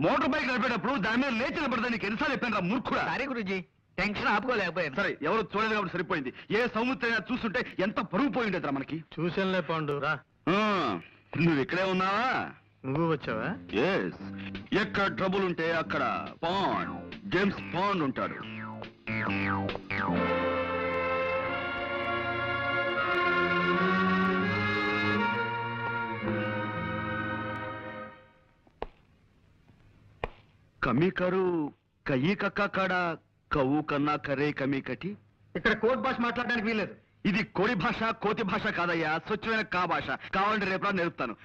Motor bike నడిపేటప్పుడు దాని మీద లేచి నిలబడదా నీకు ఎన్నిసార్లు చెప్పాను రా మూర్ఖుడా. సారీ గురూజీ, టెన్షన్ ఆపుకోలేకపోయాను. సరే ఎవరు చూడలేదు కాబట్టి సరిపోయింది. ఏ సముద్రైనా చూస్తుంటే ఎంత పరుగు పోయి ఉండేదిరా మనకి. చూసానులే పాండు రా. నువ్వు ఇక్కడే ఉన్నావా? నువ్వు వచ్చావా? ఎస్. ఎక్కడ ట్రబుల్ ఉంటే అక్కడ పాండ్, జేమ్స్ పాండ్ ఉంటాడు. కమీ కరు కయ్యి కక్క కాడ కవ్వు కన్నా కరే కమీ కటి. ఇక్కడ కోర్టు భాష మాట్లాడడానికి వీల్లేదు. ఇది కోడి భాష కోతి భాష కాదయ్యా, స్వచ్ఛమైన కా భాష. కావాలంటే రేపు నేర్పుతాను.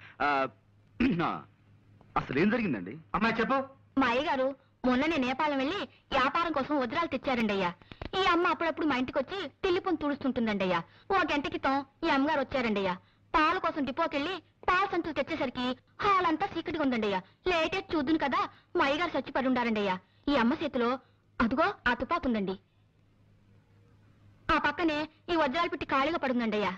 అసలు ఏం జరిగిందండి? అమ్మాయి చెప్పు. మా అయ్యగారు మొన్ననే నేపాలం వెళ్ళి వ్యాపారం కోసం వజ్రాలు తెచ్చారండి అయ్యా. ఈ అమ్మ అప్పుడప్పుడు మా ఇంటికి వచ్చి తిల్లిపొని తుడుస్తుంటుందండి అయ్యా. ఓ గంట క్రితం ఈ అమ్మగారు వచ్చారండి అయ్యా. పాల కోసం డిపోకెళ్ళి పాల సంచులు తెచ్చేసరికి హాల్ అంతా చీకటిగా ఉందండి అయ్యా. లేటే చూద్దును కదా మా అయ్యగారు చచ్చిపడి ఉండారండి అయ్యా. ఈ అమ్మ చేతిలో అదుగో ఆ తుపాకు ఉందండి. ఆ పక్కనే ఈ వజ్రాలు పెట్టి ఖాళీగా పడుందండి అయ్యా.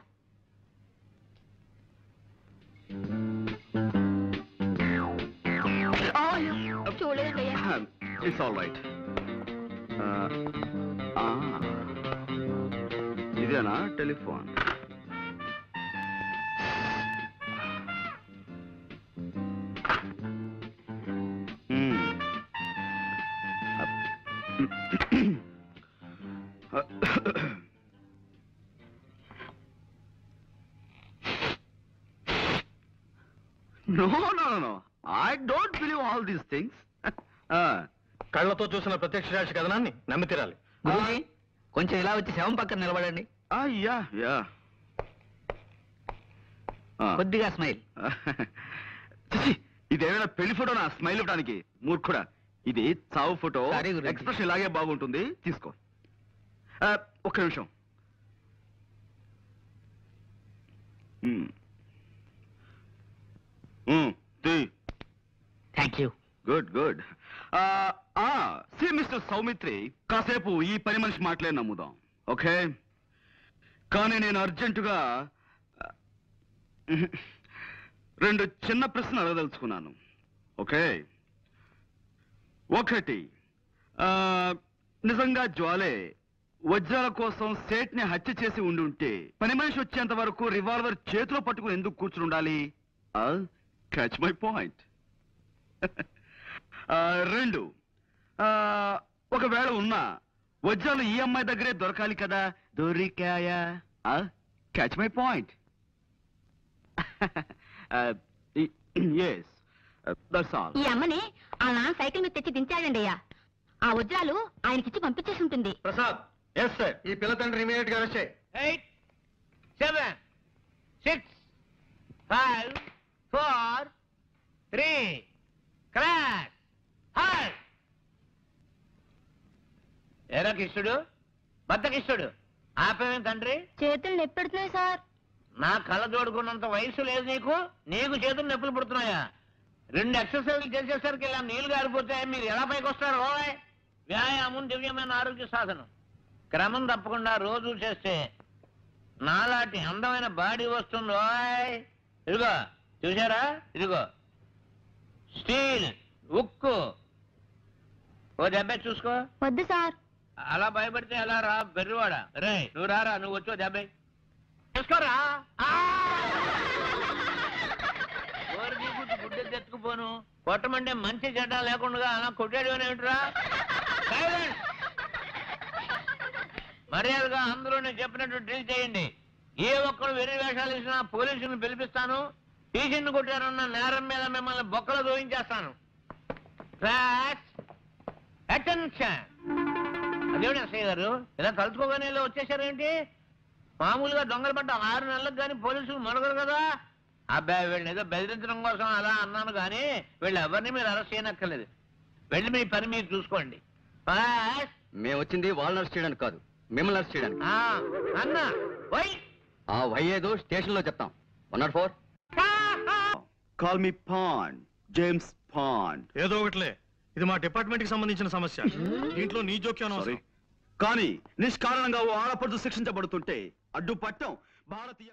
చూడలేదండి అయ్యా. It's all right. ఇదేనా telephone? No, no, no, no. I don't believe all these things. కళ్ళతో చూసిన ప్రత్యక్ష సాక్షి కథనాన్ని నమ్మి తీరాలి. గురూజీ, కొంచెం ఇలా వచ్చి శవం పక్కన నిలబడండి. యా. కొద్దిగా స్మైల్. ఇదేమైనా పెళ్లి ఫోటోనా స్మైల్ ఇవ్వడానికి? మూర్ఖుడా, ఇది చావు ఫోటో. Sorry, గురూజీ. ఎక్స్ప్రెషన్ ఇలాగే బాగుంటుంది, తీసుకో. ఒక్క నిమిషం. Thank you. Good. See mister Soumitri, కాసేపు ఈ పని మనిషి మాటలే నమ్ముదాం, ఓకే? కానీ నేను అర్జెంటుగా 2 చిన్న ప్రశ్నలు అడగదలుచుకున్నాను, ఓకే? ఒకటి, నిజంగా జ్వాలే వజ్రాల కోసం సేట్ని హత్య చేసి ఉండుంటే పని మనిషి వచ్చేంత వరకు రివాల్వర్ చేతిలో పట్టుకుని ఎందుకు కూర్చుని ఉండాలి? Catch my point. 2, ఒకవేళ ఉన్నా వజ్రాలు ఈ అమ్మాయి దగ్గరే దొరకాలి కదా, దొరికాయా? Catch my point. Yes, that's all. ఈ అమ్మని ఆ నాన్న సైకిల్ మీద తెచ్చి దించాడండి అయ్యా. ఆ వజ్రాలు ఆయనకిచ్చి పంపించేసి ఉంటుంది. ప్రసాద్. Yes sir. ఈ పిల్ల తండ్రి ఇమీడియట్ గా అరెస్ట్ చేయి. 8, 7, 6, 5, 4, 3, క్రాష్. హాయ్ ఏరా కిష్టుడు, బద్ద కిష్టుడు, ఆపేమేం తండ్రి? చేతులు నొప్పెడుతున్నాయి సార్. నా కళ్ళ జోడుకున్నంత వయసు లేదు నీకు. నీకు చేతులు నొప్పులు పుడుతున్నాయా? 2 ఎక్సర్సైజ్లు చేసేసరికి ఇలా నీళ్లు గారిపోతే మీరు ఎలా పైకి వస్తారు? ఓయ్, వ్యాయామం దివ్యమైన ఆరోగ్య సాధనం. క్రమం తప్పకుండా రోజు చేస్తే నాలాంటి అందమైన బాడీ వస్తుంది. ఓయ్, ఇదిగో చూసారా, ఇదిగో స్టీల్, ఉక్కు. ఓ దెబ్బ చూసుకో. వద్దు సార్. అలా భయపడితే ఎలా రా బెర్రివాడ. రే నువ్వు రారా, నువ్వు వచ్చో దెబ్బ చూసుకోరా. గుడ్డ తెచ్చుకుపోను. కొట్టమంటే మంచి చెడ్డ లేకుండా అలా కొట్టాడు ఏమిట్రా? మర్యాదగా అందరూ నేను చెప్పినట్టు డ్రిల్ చేయండి. ఏ ఒక్కరు వెర్రి వేషాలు ఇచ్చినా పోలీసులను పిలిపిస్తాను. టీచర్ని కొట్టారన్న నేరం మీద మిమ్మల్ని బొక్కలు దోయించేస్తాను. అటెన్షన్. అదేమిటి అసయ్య గారు, ఇలా తలుచుకోగానే ఇలా వచ్చేసారేంటి? మామూలుగా దొంగలు పడ్డ 6 నెలలకు కానీ పోలీసులు మరొకరు కదా. అబ్బాయి వీళ్ళని ఏదో బెదిరించడం కోసం అలా అన్నాను కానీ వీళ్ళు ఎవరిని మీరు అరెస్ట్ చేయనక్కర్లేదు. వెళ్ళి మీ పని మీరు చూసుకోండి. మేము వచ్చింది వాళ్ళని అరెస్ట్ చేయడానికి కాదు, మిమ్మల్ని అరెస్ట్ చేయడానికి. అన్న వై ఆ వై ఏదో స్టేషన్ లో చెప్తాం. 104. Call me Bond, James Bond. ఏదో ఒకటిలే, ఇది మా డిపార్ట్మెంట్ కి సంబంధించిన సమస్య. దీంట్లో నీ జోక్యం అవసరం. కానీ నిష్కారణంగా ఓ ఆడపడుచు శిక్షించబడుతుంటే అడ్డుపట్టం భారతీయ